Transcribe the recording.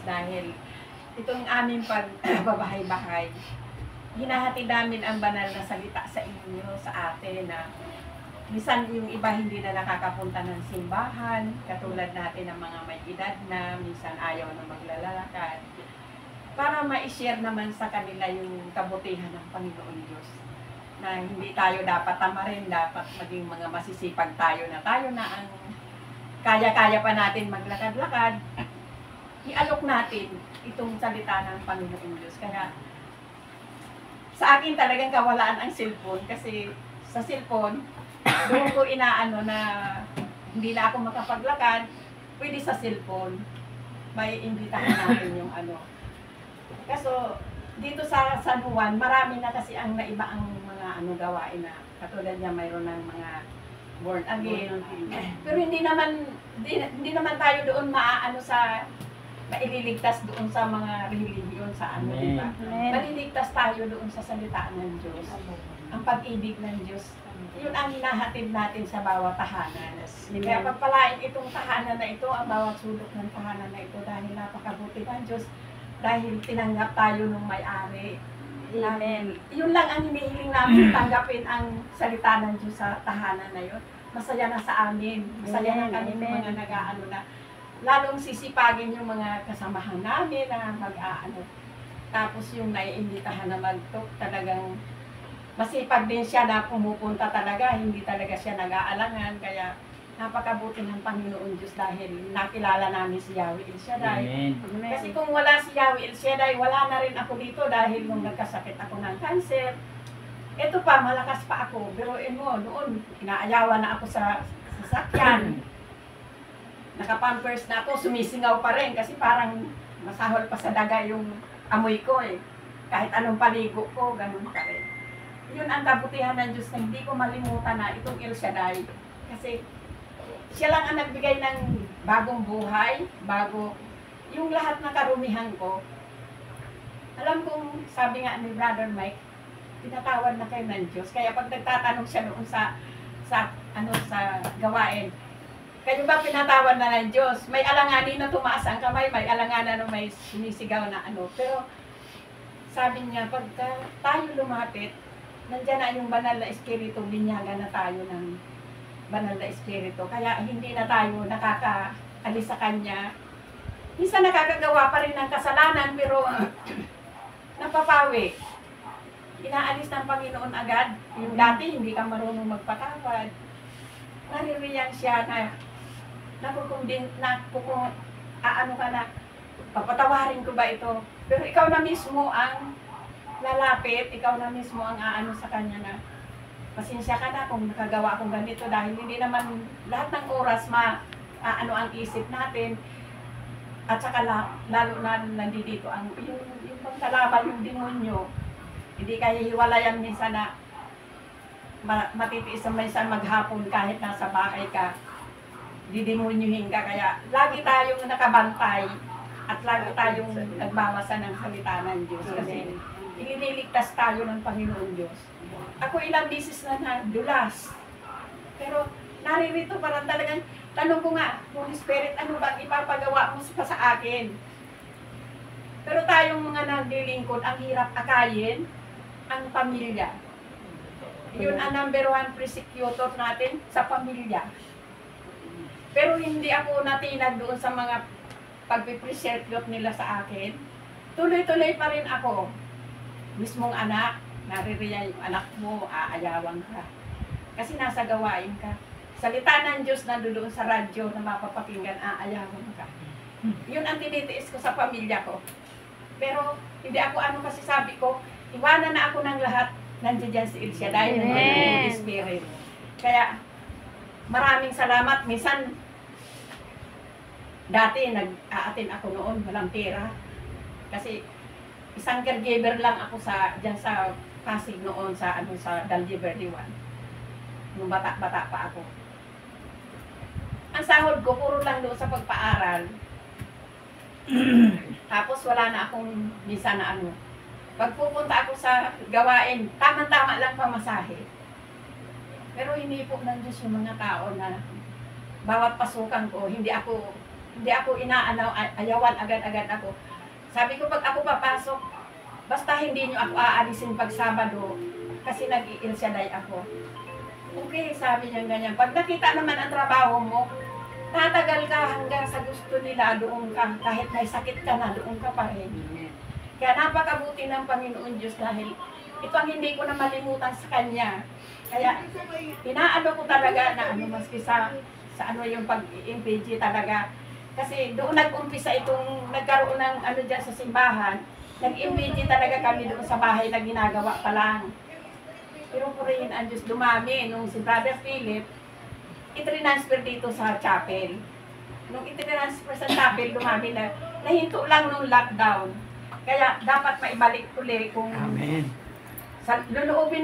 dahil itong aming pagbabahay-bahay, hinahati namin ang banal na salita sa inyo, sa atin na minsan yung iba hindi na nakakapunta ng simbahan, katulad natin ng mga may edad na, minsan ayaw na maglalakad, para ma-share naman sa kanila yung kabutihan ng Panginoon Diyos. Na hindi tayo dapat tamarin, dapat maging mga masisipag tayo na ang kaya-kaya pa natin maglakad-lakad, i-alok natin itong salita ng Panginoon Diyos. Kaya sa akin talagang kawalaan ang cellphone kasi sa cellphone, doon ko inaano na hindi na ako makapaglakad, pwede sa cellphone, may imbitahan natin yung ano. Kaso dito sa San Juan, marami na kasi ang naiba ang mga gawain na katulad niya mayroon ng mga born again. Pero hindi naman tayo doon maaano sa maililigtas doon sa mga relihiyon sa ano, di ba? Maliligtas tayo doon sa salita ng Diyos. Ang pag-ibig ng Diyos. Yun ang hinahatid natin sa bawat tahanan. Kaya pagpalain itong tahanan na ito, ang bawat sulok ng tahanan na ito dahil napakabuti ng Diyos. Dahil tinanggap tayo ng may-ari. Amen. Yun lang ang hinihiling namin, tanggapin ang salita ng Diyos sa tahanan na yun. Masaya na sa amin. Masaya na kami mga nag-aano na. Lalong sisipagin yung mga kasamahan namin na mag-aano. Tapos yung naiimbitahan na mag-talk, talagang masipag din siya na pumupunta talaga. Hindi talaga siya nag-aalangan. Kaya napakabuti ng Panginoon Diyos dahil nakilala namin si Yahweh El Shaddai. Amen. Kasi kung wala si Yahweh El Shaddai, wala na rin ako dito dahil nung nagkasakit ako ng cancer. Ito pa, malakas pa ako. Pero noon, inaayawan na ako sa sasakyan. Nakapampers na ako, sumisingaw pa rin kasi parang masahol pa sa daga yung amoy ko eh. Kahit anong paligo ko, ganun pa rin. Yun ang kabutihan ng Diyos na hindi ko malimutan na itong El Shaddai. Kasi siya lang ang nagbigay ng bagong buhay, yung lahat ng karumihan ko. Alam kong, sabi nga ni Brother Mike, tinatawad na kayo ng Diyos. Kaya pag nagtatanong siya noon sa gawain, kayo ba pinatawad na ng Diyos? May alanganin na tumaas ang kamay, may alanganin na may sinisigaw na ano. Pero sabi niya, pag tayo lumapit, nandiyan na yung banal na espiritu, binyagan na tayo ng banal na espiritu. Kaya hindi na tayo nakakaalis sa Kanya. Minsan nakakagawa pa rin ng kasalanan, pero napapawi. Inaalis ng Panginoon agad. Yung dati, hindi ka marunong magpatawad. Naririyan siya na papatawarin ko ba ito? Pero ikaw na mismo ang lalapit, ikaw na mismo ang aano sa Kanya na pasensya ka na kung nakagawa akong ganito dahil hindi naman lahat ng oras ano ang isip natin at saka lalo na nandito ang yung pagkalaban yung demonyo. Hindi kaya hiwalayan minsan na matitiis na minsan maghapon kahit nasa bahay ka, didemonyuhin ka. Kaya lagi tayong nakabantay at lagi tayong nagbawasan ng salita ng Diyos kasi iniligtas tayo ng Panginoon Diyos. Ako ilang beses na nadulas. Pero naririto parang talagang tanong ko nga, Holy Spirit, ano ba ipapagawa mo pa sa akin? Pero tayong mga naglilingkod, ang hirap akayin ang pamilya. Yun ang number 1 persecutor natin sa pamilya. Pero hindi ako natinag doon sa mga pagpipresecute nila sa akin. Tuloy-tuloy pa rin ako. Mismong anak, naririyan yung anak mo, aayawan ka. Kasi nasa gawain ka. Salita ng Diyos na doon sa radyo na mapapakinggan, aayawan ka. Yun ang tinitiis ko sa pamilya ko. Pero hindi ako kasi sabi ko, iwanan na ako ng lahat, nandiyan dyan si El Shaddai, ng Holy Spirit. Kaya maraming salamat. Minsan, dati nag-aatin ako noon, walang pera. Kasi isang caregiver lang ako dyan sa Pasig noon sa Dalgiver Liwan. Nung bata-bata pa ako. Ang sahod ko, puro lang doon sa pagpaaral. Tapos wala na akong minsan na pag pupunta ako sa gawain, tama-tama lang pamasahe. Pero hinipo ng Diyos yung mga tao na bawat pasukan ko, hindi ako Hindi ako inaanaw, ayawan agad-agad ako. Sabi ko, pag ako papasok, basta hindi nyo ako aalisin pag Sabado, kasi nag-i-ilsyaday ako. Okay, sabi niya ganyan. Pag nakita naman ang trabaho mo, tatagal ka hanggang sa gusto nila, doon ka. Kahit may sakit ka na, doon ka pa rin. Kaya napakabuti ng Panginoon Diyos dahil ito ang hindi ko na malimutan sa Kanya. Kaya inaano ko talaga na maski sa ano yung pag-MPG talaga. Kasi doon nag-umpisa itong nagkaroon ng dyan sa simbahan. Nag-MPG talaga kami doon sa bahay na ginagawa pa lang. Pero purihin ang Diyos, dumami nung si Brother Philip, itransfer dito sa chapel. Nung itransfer sa chapel, dumami na, nahinto lang nung lockdown. Kaya dapat maibalik ulit kung Amen. luluubin